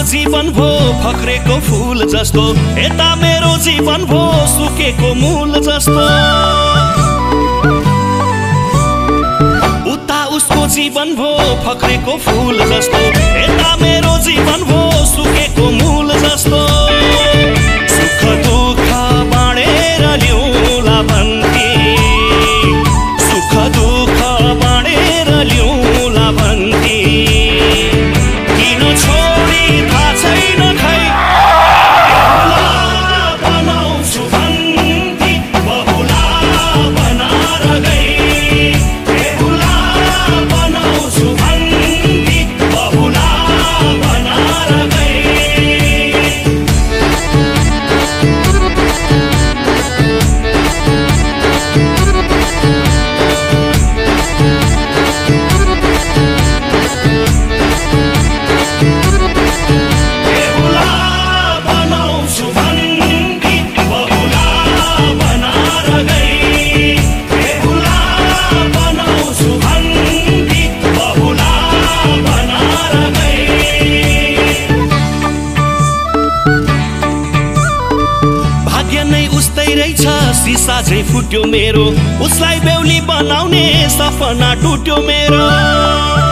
जीवन भो फक्रेको फूल जस्तो, यता मेरो जीवन भो सुकेको मूल जस्तो। उता उसको जीवन भो फक्रेको फूल जस्तो, यता मेरो जीवन भो सुकेको मूल जस्तो। सुख दुःख बाँडेर ल्याउँला भन्थे, सुख दुःख बाँडेर ल्याउँला भन्थे। सिसा झै फुट्यो मेरो, उसलाई बेहुली बनाउने सपना टुट्यो मेरो।